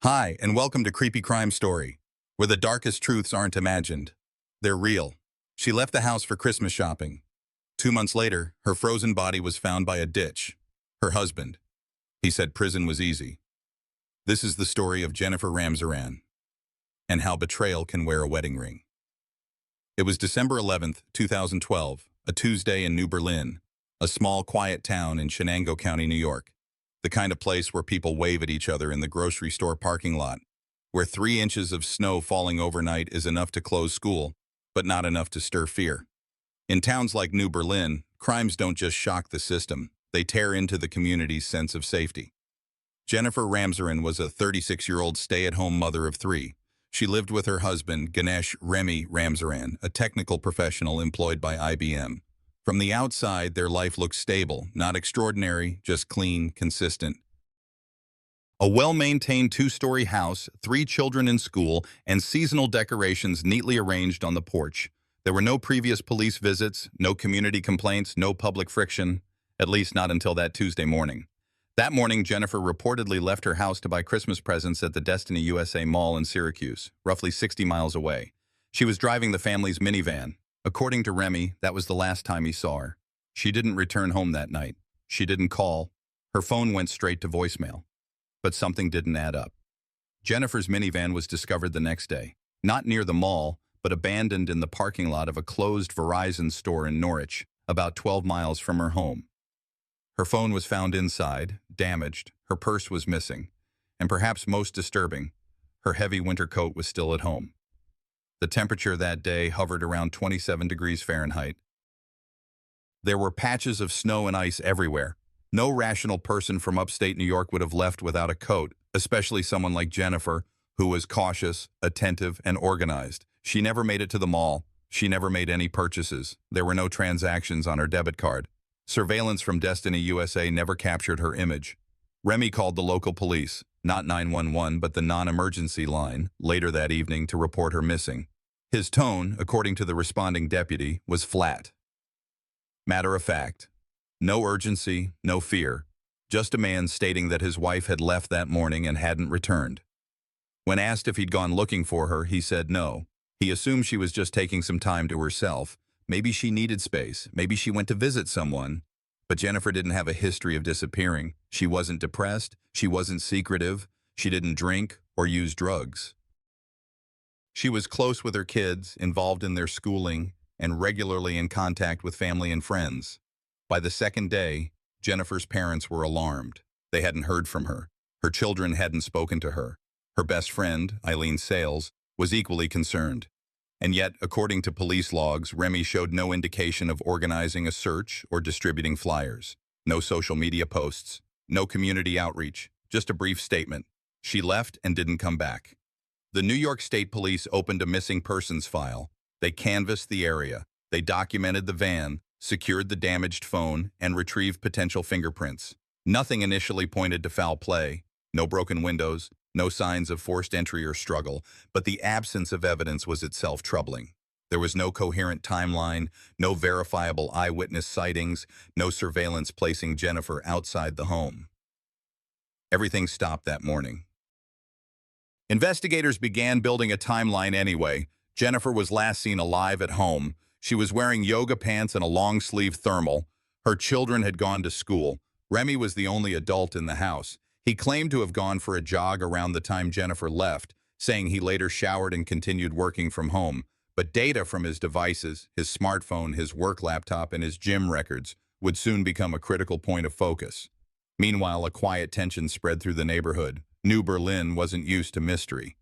Hi, and welcome to Creepy Crime Story, where the darkest truths aren't imagined. They're real. She left the house for Christmas shopping. 2 months later, her frozen body was found by a ditch. Her husband. He said prison was easy. This is the story of Jennifer Ramsaran and how betrayal can wear a wedding ring. It was December 11th, 2012, a Tuesday in New Berlin, a small, quiet town in Shenango County, New York. The kind of place where people wave at each other in the grocery store parking lot, where 3 inches of snow falling overnight is enough to close school, but not enough to stir fear. In towns like New Berlin, crimes don't just shock the system, they tear into the community's sense of safety. Jennifer Ramsaran was a 36-year-old stay-at-home mother of three. She lived with her husband, Ganesh Remy Ramsaran, a technical professional employed by IBM. From the outside, their life looked stable, not extraordinary, just clean, consistent. A well-maintained 2-story house, 3 children in school, and seasonal decorations neatly arranged on the porch. There were no previous police visits, no community complaints, no public friction, at least not until that Tuesday morning. That morning, Jennifer reportedly left her house to buy Christmas presents at the Destiny USA Mall in Syracuse, roughly 60 miles away. She was driving the family's minivan. According to Remy, that was the last time he saw her. She didn't return home that night. She didn't call. Her phone went straight to voicemail. But something didn't add up. Jennifer's minivan was discovered the next day, not near the mall, but abandoned in the parking lot of a closed Verizon store in Norwich, about 12 miles from her home. Her phone was found inside, damaged, her purse was missing, and perhaps most disturbing, her heavy winter coat was still at home. The temperature that day hovered around 27 degrees Fahrenheit. There were patches of snow and ice everywhere. No rational person from upstate New York would have left without a coat, especially someone like Jennifer, who was cautious, attentive, and organized. She never made it to the mall. She never made any purchases. There were no transactions on her debit card. Surveillance from Destiny USA never captured her image. Remy called the local police, not 911 but the non-emergency line, later that evening to report her missing. His tone, according to the responding deputy, was flat. Matter of fact. No urgency, no fear. Just a man stating that his wife had left that morning and hadn't returned. When asked if he'd gone looking for her, he said no. He assumed she was just taking some time to herself. Maybe she needed space. Maybe she went to visit someone. But Jennifer didn't have a history of disappearing. She wasn't depressed. She wasn't secretive. She didn't drink or use drugs. She was close with her kids, involved in their schooling, and regularly in contact with family and friends. By the second day, Jennifer's parents were alarmed. They hadn't heard from her. Her children hadn't spoken to her. Her best friend, Eileen Sales, was equally concerned. And yet, according to police logs, Remy showed no indication of organizing a search or distributing flyers. No social media posts, no community outreach, just a brief statement. She left and didn't come back. The New York State Police opened a missing persons file. They canvassed the area. They documented the van, secured the damaged phone, and retrieved potential fingerprints. Nothing initially pointed to foul play. No broken windows, no signs of forced entry or struggle, but the absence of evidence was itself troubling. There was no coherent timeline, no verifiable eyewitness sightings, no surveillance placing Jennifer outside the home. Everything stopped that morning. Investigators began building a timeline anyway. Jennifer was last seen alive at home. She was wearing yoga pants and a long-sleeve thermal. Her children had gone to school. Remy was the only adult in the house. He claimed to have gone for a jog around the time Jennifer left, saying he later showered and continued working from home. But data from his devices, his smartphone, his work laptop, and his gym records would soon become a critical point of focus. Meanwhile, a quiet tension spread through the neighborhood. New Berlin wasn't used to mystery.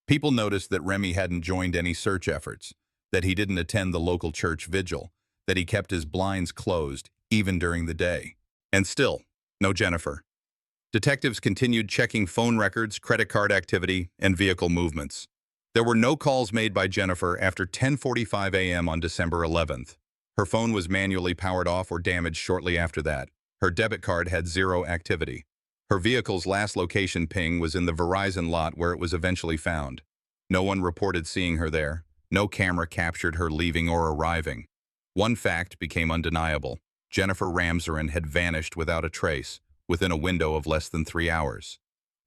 People noticed that Remy hadn't joined any search efforts, that he didn't attend the local church vigil, that he kept his blinds closed, even during the day. And still, no Jennifer. Detectives continued checking phone records, credit card activity, and vehicle movements. There were no calls made by Jennifer after 10:45 a.m. on December 11th. Her phone was manually powered off or damaged shortly after that. Her debit card had zero activity. Her vehicle's last location ping was in the Verizon lot where it was eventually found. No one reported seeing her there. No camera captured her leaving or arriving. One fact became undeniable. Jennifer Ramsaran had vanished without a trace, within a window of less than 3 hours.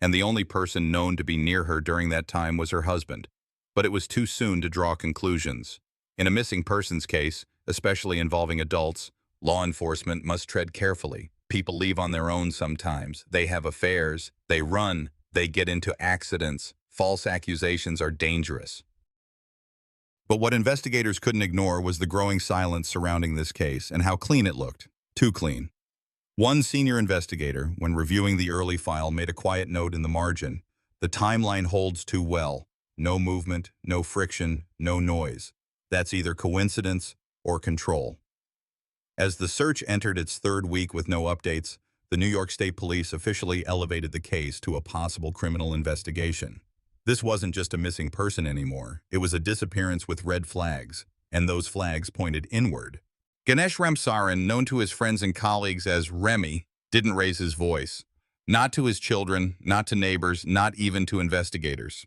and the only person known to be near her during that time was her husband. But it was too soon to draw conclusions. In a missing persons case, especially involving adults, law enforcement must tread carefully. People leave on their own sometimes. They have affairs. They run. They get into accidents. False accusations are dangerous. But what investigators couldn't ignore was the growing silence surrounding this case and how clean it looked. Too clean. One senior investigator, when reviewing the early file, made a quiet note in the margin. The timeline holds too well. No movement, no friction, no noise. That's either coincidence or control. As the search entered its third week with no updates, the New York State Police officially elevated the case to a possible criminal investigation. This wasn't just a missing person anymore. It was a disappearance with red flags, and those flags pointed inward. Ganesh Ramsaran, known to his friends and colleagues as Remy, didn't raise his voice. Not to his children, not to neighbors, not even to investigators.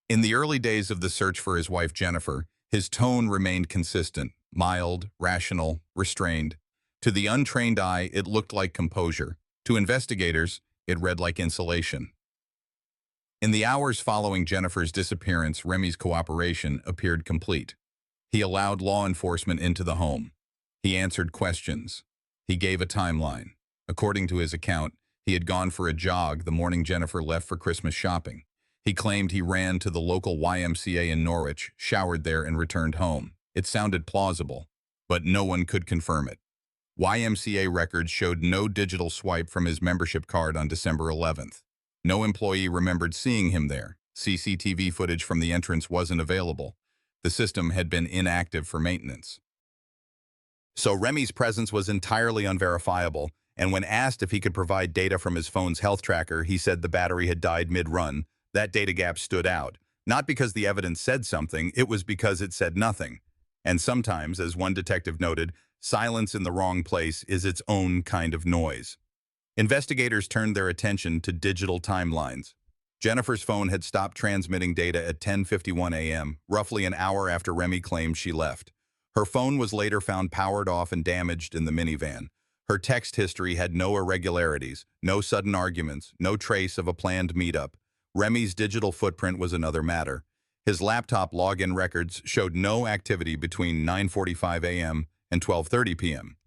In the early days of the search for his wife Jennifer, his tone remained consistent, mild, rational, restrained. To the untrained eye, it looked like composure. To investigators, it read like insulation. In the hours following Jennifer's disappearance, Remy's cooperation appeared complete. He allowed law enforcement into the home. He answered questions. He gave a timeline. According to his account, he had gone for a jog the morning Jennifer left for Christmas shopping. He claimed he ran to the local YMCA in Norwich, showered there, and returned home. It sounded plausible, but no one could confirm it. YMCA records showed no digital swipe from his membership card on December 11th. No employee remembered seeing him there. CCTV footage from the entrance wasn't available. The system had been inactive for maintenance. So Remy's presence was entirely unverifiable, and when asked if he could provide data from his phone's health tracker, he said the battery had died mid-run. That data gap stood out. Not because the evidence said something, it was because it said nothing. And sometimes, as one detective noted, silence in the wrong place is its own kind of noise. Investigators turned their attention to digital timelines. Jennifer's phone had stopped transmitting data at 10:51 a.m., roughly an hour after Remy claimed she left. Her phone was later found powered off and damaged in the minivan. Her text history had no irregularities, no sudden arguments, no trace of a planned meetup. Remy's digital footprint was another matter. His laptop login records showed no activity between 9:45 a.m. and 12:30 p.m.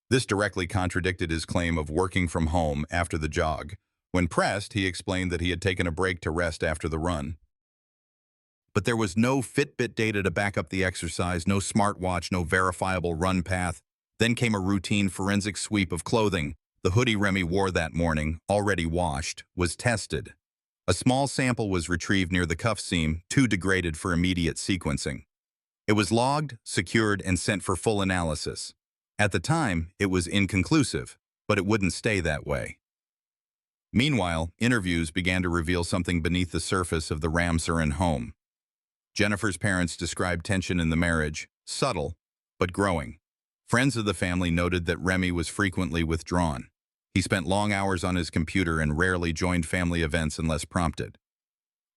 This directly contradicted his claim of working from home after the jog. When pressed, he explained that he had taken a break to rest after the run. But there was no Fitbit data to back up the exercise, no smartwatch, no verifiable run path. Then came a routine forensic sweep of clothing. The hoodie Remy wore that morning, already washed, was tested. A small sample was retrieved near the cuff seam, too degraded for immediate sequencing. It was logged, secured, and sent for full analysis. At the time, it was inconclusive, but it wouldn't stay that way. Meanwhile, interviews began to reveal something beneath the surface of the Ramsaran home. Jennifer's parents described tension in the marriage, subtle, but growing. Friends of the family noted that Remy was frequently withdrawn. He spent long hours on his computer and rarely joined family events unless prompted.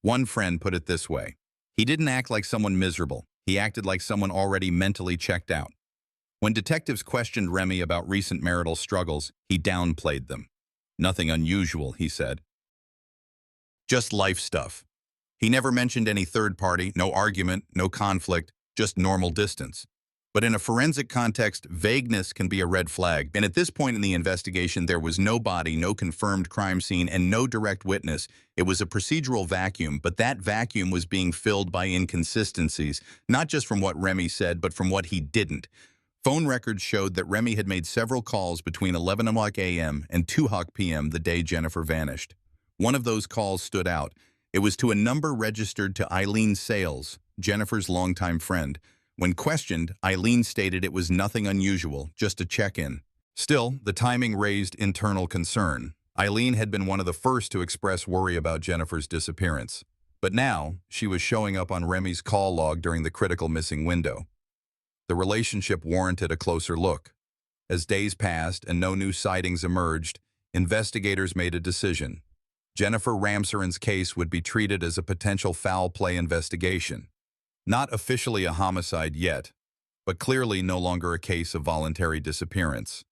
One friend put it this way: he didn't act like someone miserable. He acted like someone already mentally checked out. When detectives questioned Remy about recent marital struggles, he downplayed them. Nothing unusual, he said. Just life stuff. He never mentioned any third party, no argument, no conflict, just normal distance. But in a forensic context, vagueness can be a red flag. And at this point in the investigation, there was no body, no confirmed crime scene, and no direct witness. It was a procedural vacuum, but that vacuum was being filled by inconsistencies, not just from what Remy said, but from what he didn't. Phone records showed that Remy had made several calls between 11 o'clock a.m. and 2 o'clock p.m. the day Jennifer vanished. One of those calls stood out. It was to a number registered to Eileen Sales, Jennifer's longtime friend. When questioned, Eileen stated it was nothing unusual, just a check-in. Still, the timing raised internal concern. Eileen had been one of the first to express worry about Jennifer's disappearance. But now, she was showing up on Remy's call log during the critical missing window. The relationship warranted a closer look. As days passed and no new sightings emerged, investigators made a decision. Jennifer Ramsaran's case would be treated as a potential foul play investigation. Not officially a homicide yet, but clearly no longer a case of voluntary disappearance.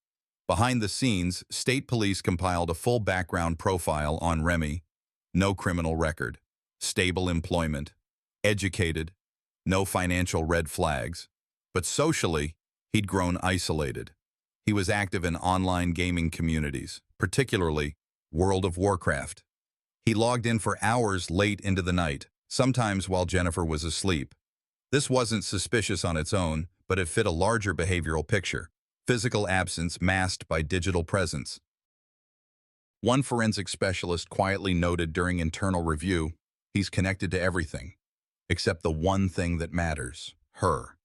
Behind the scenes, state police compiled a full background profile on Remy. no criminal record, stable employment, educated, no financial red flags. But socially, he'd grown isolated. He was active in online gaming communities, particularly World of Warcraft. He logged in for hours late into the night, sometimes while Jennifer was asleep. This wasn't suspicious on its own, but it fit a larger behavioral picture: physical absence masked by digital presence. One forensic specialist quietly noted during internal review, he's connected to everything, except the one thing that matters, her.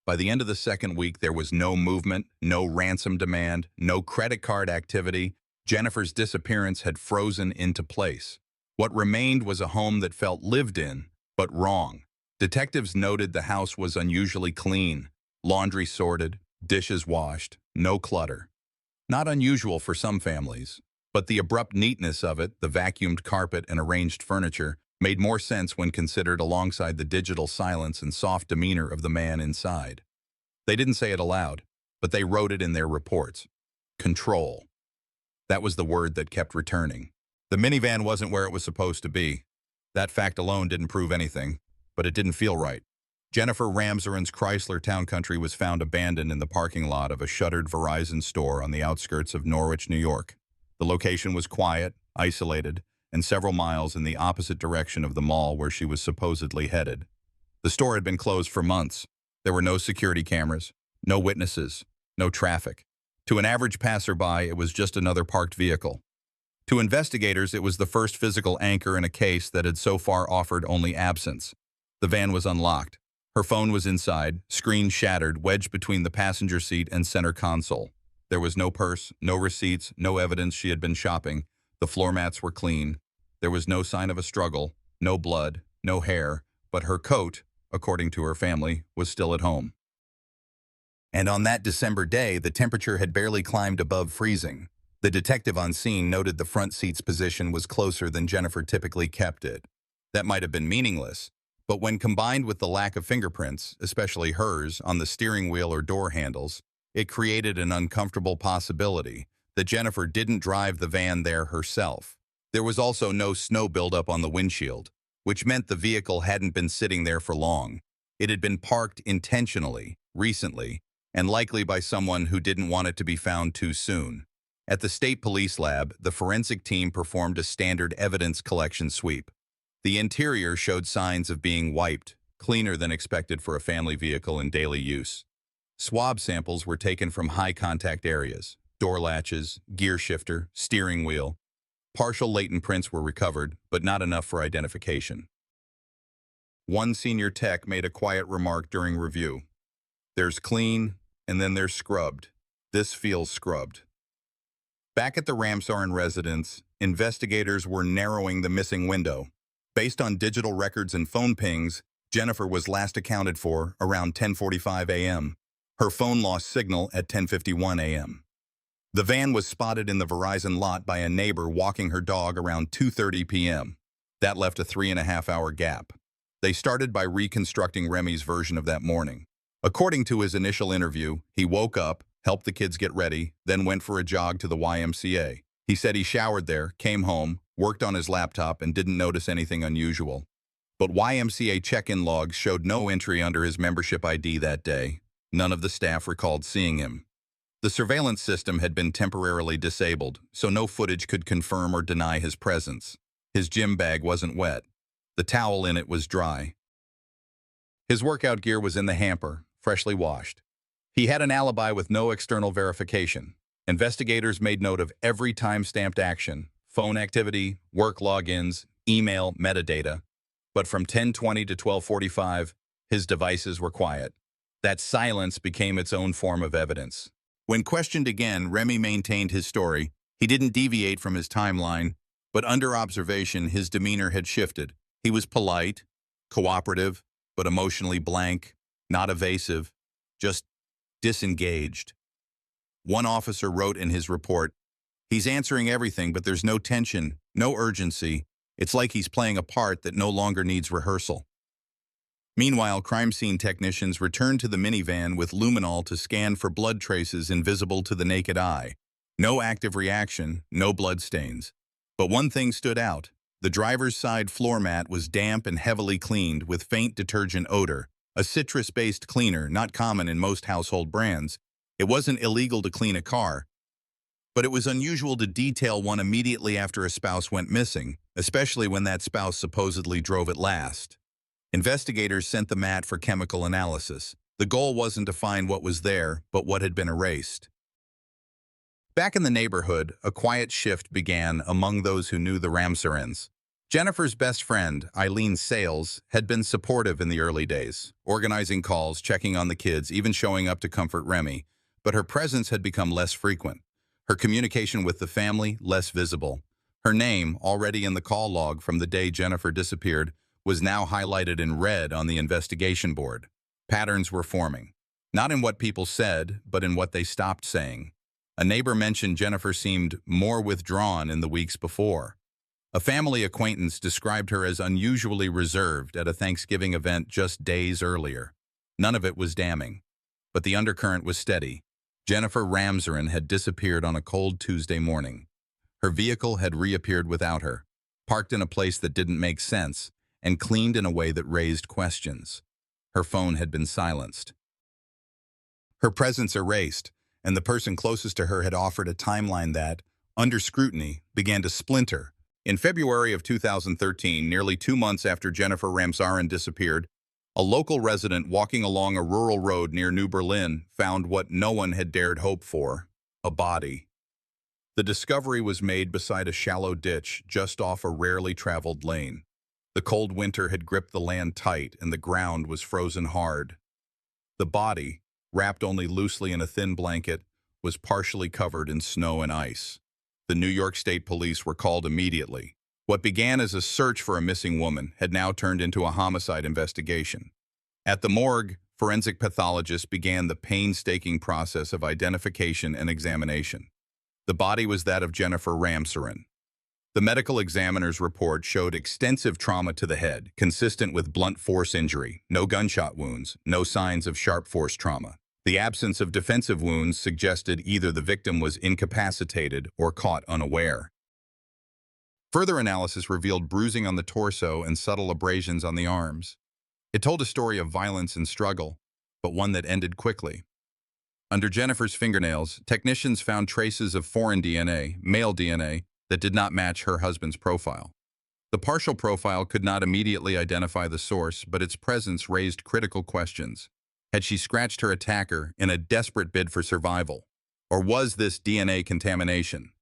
By the end of the second week, there was no movement, no ransom demand, no credit card activity. Jennifer's disappearance had frozen into place. What remained was a home that felt lived in, but wrong. Detectives noted the house was unusually clean, laundry sorted, dishes washed, no clutter. Not unusual for some families, but the abrupt neatness of it, the vacuumed carpet and arranged furniture, made more sense when considered alongside the digital silence and soft demeanor of the man inside. They didn't say it aloud, but they wrote it in their reports. Control. That was the word that kept returning. The minivan wasn't where it was supposed to be. That fact alone didn't prove anything, but it didn't feel right. Jennifer Ramsaren's Chrysler Town Country was found abandoned in the parking lot of a shuttered Verizon store on the outskirts of Norwich, New York. The location was quiet, isolated, and several miles in the opposite direction of the mall where she was supposedly headed. The store had been closed for months. There were no security cameras, no witnesses, no traffic. To an average passerby, it was just another parked vehicle. To investigators, it was the first physical anchor in a case that had so far offered only absence. The van was unlocked. Her phone was inside, screen shattered, wedged between the passenger seat and center console. There was no purse, no receipts, no evidence she had been shopping. The floor mats were clean. There was no sign of a struggle, no blood, no hair, but her coat, according to her family, was still at home. And on that December day, the temperature had barely climbed above freezing. The detective on scene noted the front seat's position was closer than Jennifer typically kept it. That might have been meaningless, but when combined with the lack of fingerprints, especially hers, on the steering wheel or door handles, it created an uncomfortable possibility that Jennifer didn't drive the van there herself. There was also no snow buildup on the windshield, which meant the vehicle hadn't been sitting there for long. It had been parked intentionally, recently, and likely by someone who didn't want it to be found too soon. At the state police lab, the forensic team performed a standard evidence collection sweep. The interior showed signs of being wiped, cleaner than expected for a family vehicle in daily use. Swab samples were taken from high-contact areas: door latches, gear shifter, steering wheel. Partial latent prints were recovered, but not enough for identification. One senior tech made a quiet remark during review. There's clean, and then there's scrubbed. This feels scrubbed. Back at the Ramsaren residence, investigators were narrowing the missing window. Based on digital records and phone pings, Jennifer was last accounted for around 10:45 a.m. Her phone lost signal at 10:51 a.m. The van was spotted in the Verizon lot by a neighbor walking her dog around 2:30 p.m. That left a 3.5-hour gap. They started by reconstructing Remy's version of that morning. According to his initial interview, he woke up, helped the kids get ready, then went for a jog to the YMCA. He said he showered there, came home, worked on his laptop, and didn't notice anything unusual. But YMCA check-in logs showed no entry under his membership ID that day. None of the staff recalled seeing him. The surveillance system had been temporarily disabled, so no footage could confirm or deny his presence. His gym bag wasn't wet. The towel in it was dry. His workout gear was in the hamper, freshly washed. He had an alibi with no external verification. Investigators made note of every time-stamped action: phone activity, work logins, email, metadata. But from 10:20 to 12:45, his devices were quiet. That silence became its own form of evidence. When questioned again, Remy maintained his story. He didn't deviate from his timeline, but under observation, his demeanor had shifted. He was polite, cooperative, but emotionally blank, not evasive, just disengaged. One officer wrote in his report, "He's answering everything, but there's no tension, no urgency. It's like he's playing a part that no longer needs rehearsal." Meanwhile, crime scene technicians returned to the minivan with luminol to scan for blood traces invisible to the naked eye. No active reaction, no blood stains. But one thing stood out: The driver's side floor mat was damp and heavily cleaned with faint detergent odor, a citrus-based cleaner not common in most household brands. It wasn't illegal to clean a car, but it was unusual to detail one immediately after a spouse went missing, especially when that spouse supposedly drove it last. Investigators sent the mat for chemical analysis. The goal wasn't to find what was there, but what had been erased. Back in the neighborhood, a quiet shift began among those who knew the Ramsarens. Jennifer's best friend, Eileen Sales, had been supportive in the early days, organizing calls, checking on the kids, even showing up to comfort Remy, but her presence had become less frequent. Her communication with the family, less visible. Her name, already in the call log from the day Jennifer disappeared, was now highlighted in red on the investigation board. Patterns were forming, not in what people said, but in what they stopped saying. A neighbor mentioned Jennifer seemed more withdrawn in the weeks before. A family acquaintance described her as unusually reserved at a Thanksgiving event just days earlier. None of it was damning, but the undercurrent was steady. Jennifer Ramsaren had disappeared on a cold Tuesday morning. Her vehicle had reappeared without her, parked in a place that didn't make sense, and cleaned in a way that raised questions. Her phone had been silenced. Her presence erased, and the person closest to her had offered a timeline that, under scrutiny, began to splinter. In February of 2013, nearly 2 months after Jennifer Ramsaren disappeared, a local resident walking along a rural road near New Berlin found what no one had dared hope for: a body. The discovery was made beside a shallow ditch just off a rarely traveled lane. The cold winter had gripped the land tight and the ground was frozen hard. The body, wrapped only loosely in a thin blanket, was partially covered in snow and ice. The New York State Police were called immediately. What began as a search for a missing woman had now turned into a homicide investigation. At the morgue, forensic pathologists began the painstaking process of identification and examination. The body was that of Jennifer Ramsaren. The medical examiner's report showed extensive trauma to the head, consistent with blunt force injury, no gunshot wounds, no signs of sharp force trauma. The absence of defensive wounds suggested either the victim was incapacitated or caught unaware. Further analysis revealed bruising on the torso and subtle abrasions on the arms. It told a story of violence and struggle, but one that ended quickly. Under Jennifer's fingernails, technicians found traces of foreign DNA, male DNA, that did not match her husband's profile. The partial profile could not immediately identify the source, but its presence raised critical questions. Had she scratched her attacker in a desperate bid for survival? Or was this DNA contamination?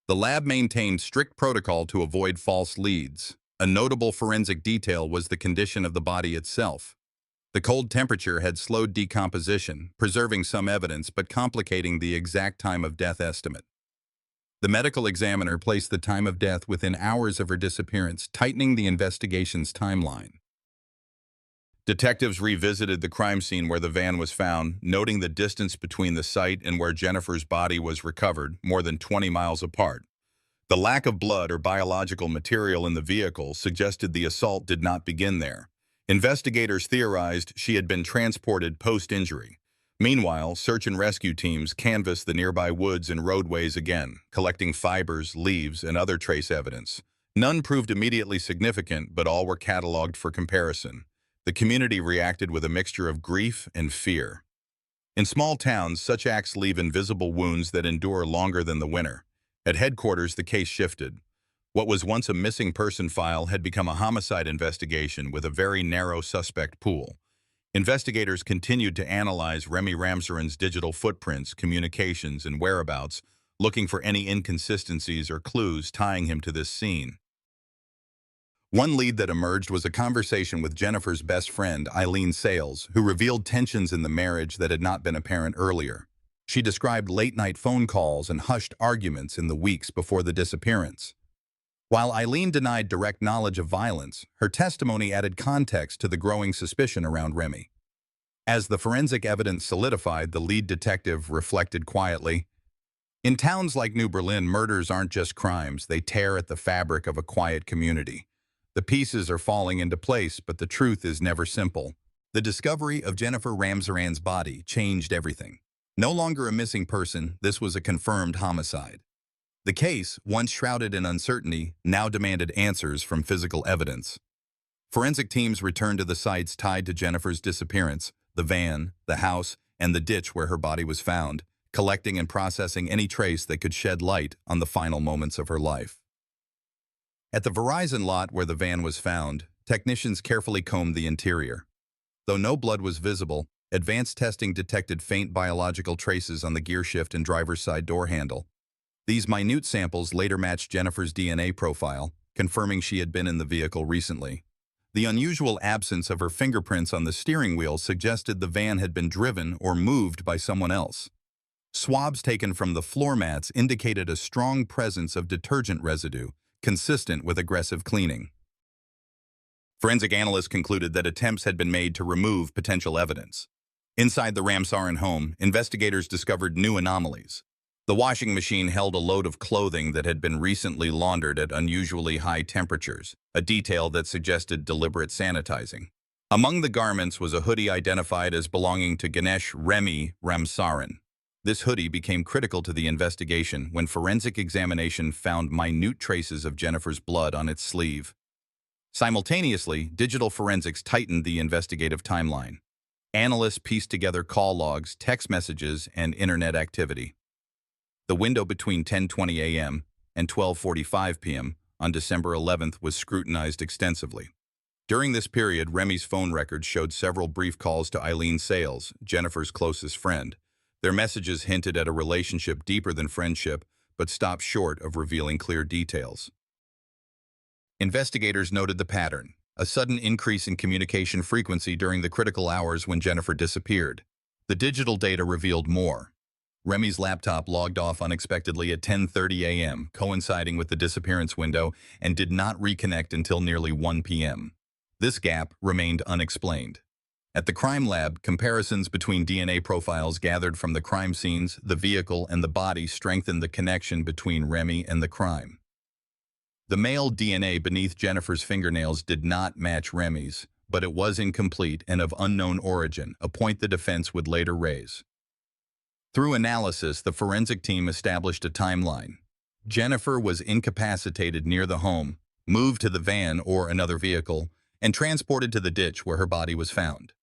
The lab maintained strict protocol to avoid false leads. A notable forensic detail was the condition of the body itself. The cold temperature had slowed decomposition, preserving some evidence but complicating the exact time of death estimate. The medical examiner placed the time of death within hours of her disappearance, tightening the investigation's timeline. Detectives revisited the crime scene where the van was found, noting the distance between the site and where Jennifer's body was recovered, more than 20 miles apart. The lack of blood or biological material in the vehicle suggested the assault did not begin there. Investigators theorized she had been transported post-injury. Meanwhile, search and rescue teams canvassed the nearby woods and roadways again, collecting fibers, leaves, and other trace evidence. None proved immediately significant, but all were cataloged for comparison. The community reacted with a mixture of grief and fear. In small towns, such acts leave invisible wounds that endure longer than the winter. At headquarters, the case shifted. What was once a missing person file had become a homicide investigation with a very narrow suspect pool. Investigators continued to analyze Remy Ramsaren's digital footprints, communications, and whereabouts, looking for any inconsistencies or clues tying him to this scene. One lead that emerged was a conversation with Jennifer's best friend, Eileen Sales, who revealed tensions in the marriage that had not been apparent earlier. She described late-night phone calls and hushed arguments in the weeks before the disappearance. While Eileen denied direct knowledge of violence, her testimony added context to the growing suspicion around Remy. As the forensic evidence solidified, the lead detective reflected quietly, "In towns like New Berlin, murders aren't just crimes, they tear at the fabric of a quiet community. The pieces are falling into place, but the truth is never simple." The discovery of Jennifer Ramsaren's body changed everything. No longer a missing person, this was a confirmed homicide. The case, once shrouded in uncertainty, now demanded answers from physical evidence. Forensic teams returned to the sites tied to Jennifer's disappearance, the van, the house, and the ditch where her body was found, collecting and processing any trace that could shed light on the final moments of her life. At the Verizon lot where the van was found, technicians carefully combed the interior. Though no blood was visible, advanced testing detected faint biological traces on the gearshift and driver's side door handle. These minute samples later matched Jennifer's DNA profile, confirming she had been in the vehicle recently. The unusual absence of her fingerprints on the steering wheel suggested the van had been driven or moved by someone else. Swabs taken from the floor mats indicated a strong presence of detergent residue, consistent with aggressive cleaning. Forensic analysts concluded that attempts had been made to remove potential evidence. Inside the Ramsaran home, investigators discovered new anomalies. The washing machine held a load of clothing that had been recently laundered at unusually high temperatures, a detail that suggested deliberate sanitizing. Among the garments was a hoodie identified as belonging to Ganesh Remy Ramsaran. This hoodie became critical to the investigation when forensic examination found minute traces of Jennifer's blood on its sleeve. Simultaneously, digital forensics tightened the investigative timeline. Analysts pieced together call logs, text messages, and internet activity. The window between 10:20 a.m. and 12:45 p.m. on December 11th was scrutinized extensively. During this period, Remy's phone records showed several brief calls to Eileen Sales, Jennifer's closest friend. Their messages hinted at a relationship deeper than friendship, but stopped short of revealing clear details. Investigators noted the pattern, a sudden increase in communication frequency during the critical hours when Jennifer disappeared. The digital data revealed more. Remy's laptop logged off unexpectedly at 10:30 a.m., coinciding with the disappearance window, and did not reconnect until nearly 1 p.m. This gap remained unexplained. At the crime lab, comparisons between DNA profiles gathered from the crime scenes, the vehicle, and the body strengthened the connection between Remy and the crime. The male DNA beneath Jennifer's fingernails did not match Remy's, but it was incomplete and of unknown origin, a point the defense would later raise. Through analysis, the forensic team established a timeline. Jennifer was incapacitated near the home, moved to the van or another vehicle, and transported to the ditch where her body was found.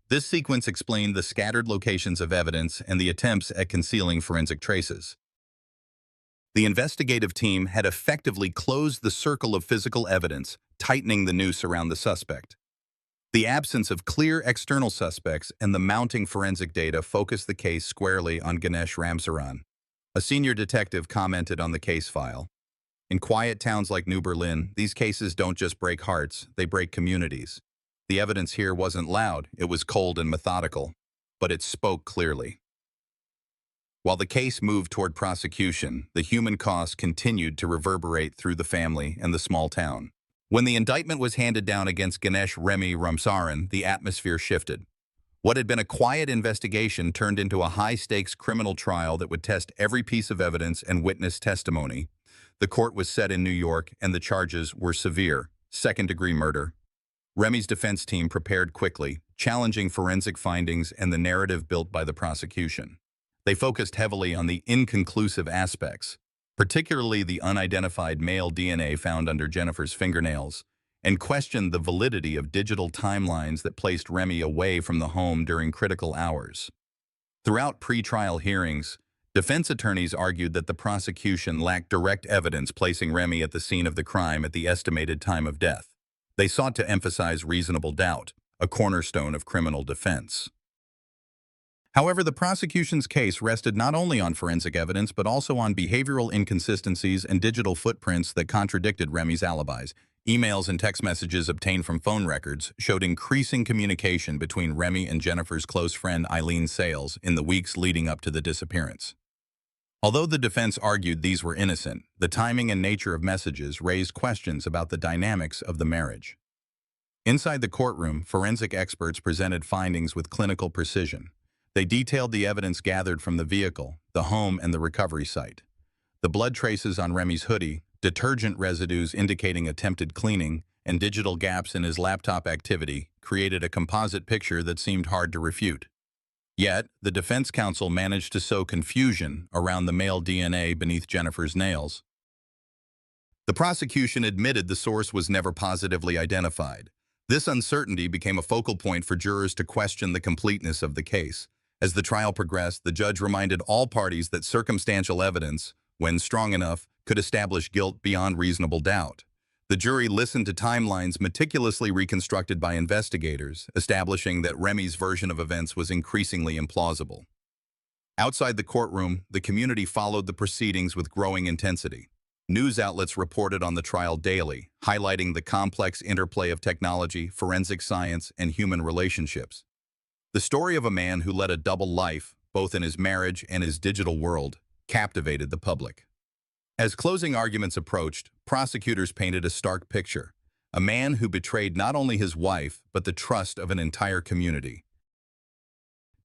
This sequence explained the scattered locations of evidence and the attempts at concealing forensic traces. The investigative team had effectively closed the circle of physical evidence, tightening the noose around the suspect. The absence of clear external suspects and the mounting forensic data focused the case squarely on Ganesh Ramsaran. A senior detective commented on the case file. In quiet towns like New Berlin, these cases don't just break hearts, they break communities. The evidence here wasn't loud, it was cold and methodical, but it spoke clearly. While the case moved toward prosecution, the human cost continued to reverberate through the family and the small town. When the indictment was handed down against Ganesh Remy Ramsaran, the atmosphere shifted. What had been a quiet investigation turned into a high-stakes criminal trial that would test every piece of evidence and witness testimony. The court was set in New York, and the charges were severe: second-degree murder. Remy's defense team prepared quickly, challenging forensic findings and the narrative built by the prosecution. They focused heavily on the inconclusive aspects, particularly the unidentified male DNA found under Jennifer's fingernails, and questioned the validity of digital timelines that placed Remy away from the home during critical hours. Throughout pre-trial hearings, defense attorneys argued that the prosecution lacked direct evidence placing Remy at the scene of the crime at the estimated time of death. They sought to emphasize reasonable doubt, a cornerstone of criminal defense. However, the prosecution's case rested not only on forensic evidence but also on behavioral inconsistencies and digital footprints that contradicted Remy's alibis. Emails and text messages obtained from phone records showed increasing communication between Remy and Jennifer's close friend Eileen Sales in the weeks leading up to the disappearance. Although the defense argued these were innocent, the timing and nature of messages raised questions about the dynamics of the marriage. Inside the courtroom, forensic experts presented findings with clinical precision. They detailed the evidence gathered from the vehicle, the home, and the recovery site. The blood traces on Remy's hoodie, detergent residues indicating attempted cleaning, and digital gaps in his laptop activity created a composite picture that seemed hard to refute. Yet, the defense counsel managed to sow confusion around the male DNA beneath Jennifer's nails. The prosecution admitted the source was never positively identified. This uncertainty became a focal point for jurors to question the completeness of the case. As the trial progressed, the judge reminded all parties that circumstantial evidence, when strong enough, could establish guilt beyond reasonable doubt. The jury listened to timelines meticulously reconstructed by investigators, establishing that Remy's version of events was increasingly implausible. Outside the courtroom, the community followed the proceedings with growing intensity. News outlets reported on the trial daily, highlighting the complex interplay of technology, forensic science, and human relationships. The story of a man who led a double life, both in his marriage and his digital world, captivated the public. As closing arguments approached, prosecutors painted a stark picture: a man who betrayed not only his wife, but the trust of an entire community.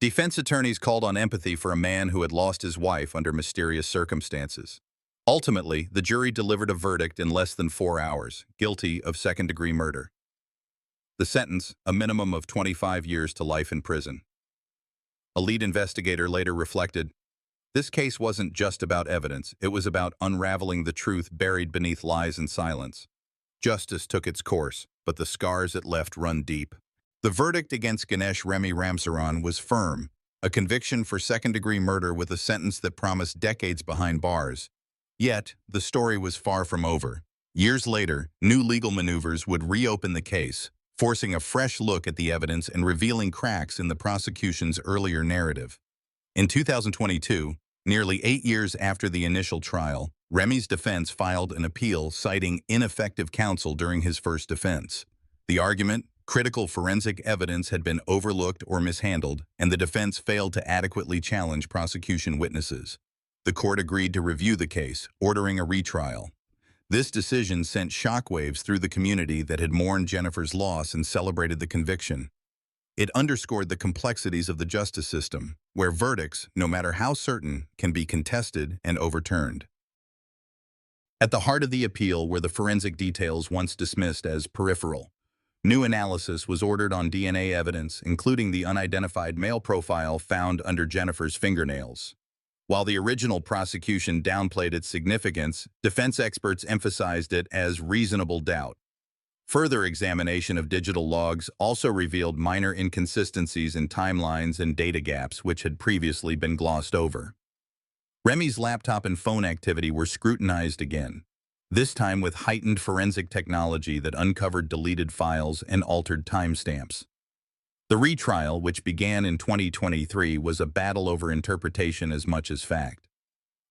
Defense attorneys called on empathy for a man who had lost his wife under mysterious circumstances. Ultimately, the jury delivered a verdict in less than 4 hours, guilty of second-degree murder. The sentence, a minimum of 25 years to life in prison. A lead investigator later reflected, "This case wasn't just about evidence, it was about unraveling the truth buried beneath lies and silence. Justice took its course, but the scars it left run deep." The verdict against Ganesh Remy Ramsaran was firm, a conviction for second-degree murder with a sentence that promised decades behind bars. Yet, the story was far from over. Years later, new legal maneuvers would reopen the case, forcing a fresh look at the evidence and revealing cracks in the prosecution's earlier narrative. In 2022, nearly 8 years after the initial trial, Remy's defense filed an appeal citing ineffective counsel during his first defense. The argument: critical forensic evidence had been overlooked or mishandled, and the defense failed to adequately challenge prosecution witnesses. The court agreed to review the case, ordering a retrial. This decision sent shockwaves through the community that had mourned Jennifer's loss and celebrated the conviction. It underscored the complexities of the justice system, where verdicts, no matter how certain, can be contested and overturned. At the heart of the appeal were the forensic details once dismissed as peripheral. New analysis was ordered on DNA evidence, including the unidentified male profile found under Jennifer's fingernails. While the original prosecution downplayed its significance, defense experts emphasized it as reasonable doubt. Further examination of digital logs also revealed minor inconsistencies in timelines and data gaps which had previously been glossed over. Remy's laptop and phone activity were scrutinized again, this time with heightened forensic technology that uncovered deleted files and altered timestamps. The retrial, which began in 2023, was a battle over interpretation as much as fact.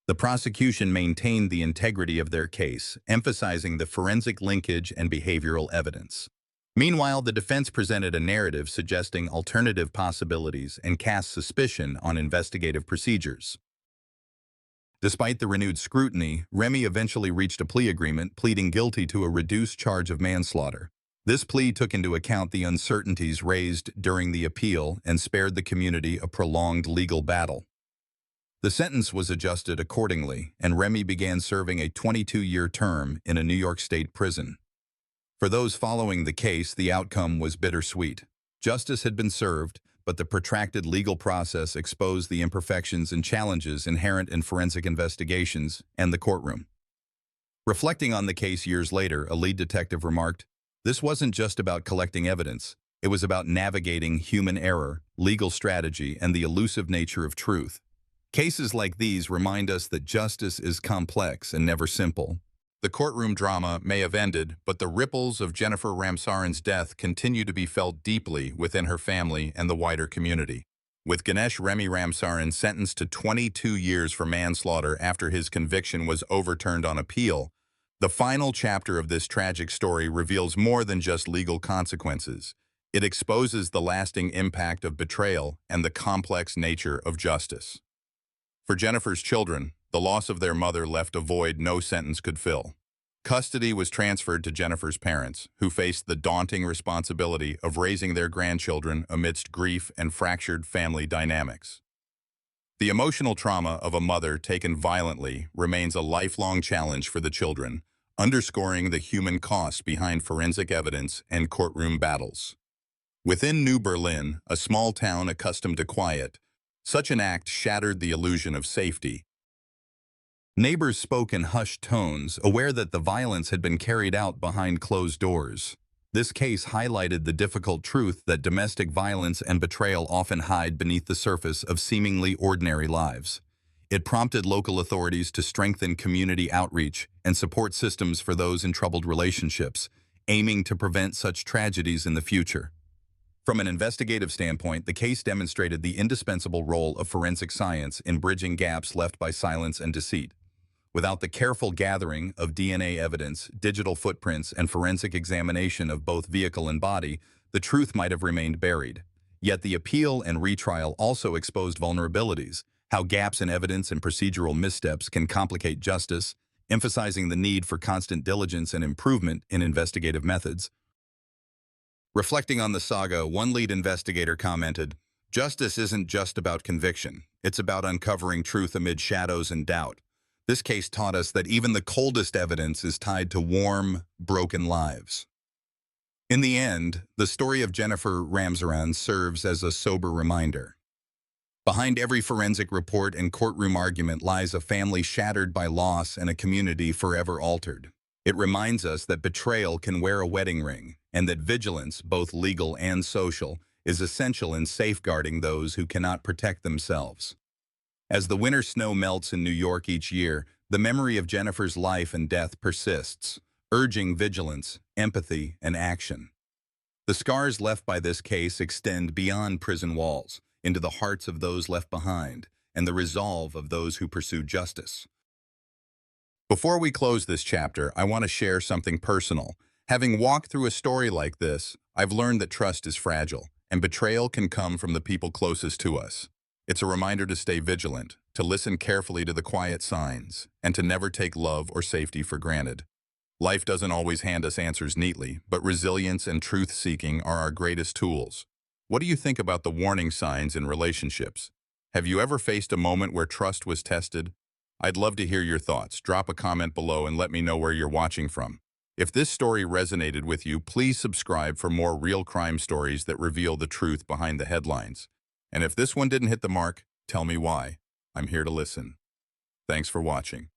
The prosecution maintained the integrity of their case, emphasizing the forensic linkage and behavioral evidence. Meanwhile, the defense presented a narrative suggesting alternative possibilities and cast suspicion on investigative procedures. Despite the renewed scrutiny, Remy eventually reached a plea agreement, pleading guilty to a reduced charge of manslaughter. This plea took into account the uncertainties raised during the appeal and spared the community a prolonged legal battle. The sentence was adjusted accordingly, and Remy began serving a 22-year term in a New York State prison. For those following the case, the outcome was bittersweet. Justice had been served, but the protracted legal process exposed the imperfections and challenges inherent in forensic investigations and the courtroom. Reflecting on the case years later, a lead detective remarked, "This wasn't just about collecting evidence. It was about navigating human error, legal strategy, and the elusive nature of truth." Cases like these remind us that justice is complex and never simple. The courtroom drama may have ended, but the ripples of Jennifer Ramsaran's death continue to be felt deeply within her family and the wider community. With Ganesh Remy Ramsaran sentenced to 22 years for manslaughter after his conviction was overturned on appeal, the final chapter of this tragic story reveals more than just legal consequences. It exposes the lasting impact of betrayal and the complex nature of justice. For Jennifer's children, the loss of their mother left a void no sentence could fill. Custody was transferred to Jennifer's parents, who faced the daunting responsibility of raising their grandchildren amidst grief and fractured family dynamics. The emotional trauma of a mother taken violently remains a lifelong challenge for the children, underscoring the human cost behind forensic evidence and courtroom battles. Within New Berlin, a small town accustomed to quiet, Such an act shattered the illusion of safety. Neighbors spoke in hushed tones, aware that the violence had been carried out behind closed doors. This case highlighted the difficult truth that domestic violence and betrayal often hide beneath the surface of seemingly ordinary lives. It prompted local authorities to strengthen community outreach and support systems for those in troubled relationships, aiming to prevent such tragedies in the future. From an investigative standpoint, the case demonstrated the indispensable role of forensic science in bridging gaps left by silence and deceit. Without the careful gathering of DNA evidence, digital footprints, and forensic examination of both vehicle and body, the truth might have remained buried. Yet the appeal and retrial also exposed vulnerabilities, how gaps in evidence and procedural missteps can complicate justice, emphasizing the need for constant diligence and improvement in investigative methods. Reflecting on the saga, one lead investigator commented, "Justice isn't just about conviction. It's about uncovering truth amid shadows and doubt. This case taught us that even the coldest evidence is tied to warm, broken lives." In the end, the story of Jennifer Ramsaran serves as a sober reminder. Behind every forensic report and courtroom argument lies a family shattered by loss and a community forever altered. It reminds us that betrayal can wear a wedding ring, and that vigilance, both legal and social, is essential in safeguarding those who cannot protect themselves. As the winter snow melts in New York each year, the memory of Jennifer's life and death persists, urging vigilance, empathy, and action. The scars left by this case extend beyond prison walls, into the hearts of those left behind, and the resolve of those who pursue justice. Before we close this chapter, I want to share something personal. Having walked through a story like this, I've learned that trust is fragile, and betrayal can come from the people closest to us. It's a reminder to stay vigilant, to listen carefully to the quiet signs, and to never take love or safety for granted. Life doesn't always hand us answers neatly, but resilience and truth-seeking are our greatest tools. What do you think about the warning signs in relationships? Have you ever faced a moment where trust was tested? I'd love to hear your thoughts. Drop a comment below and let me know where you're watching from. If this story resonated with you, please subscribe for more real crime stories that reveal the truth behind the headlines. And if this one didn't hit the mark, tell me why. I'm here to listen. Thanks for watching.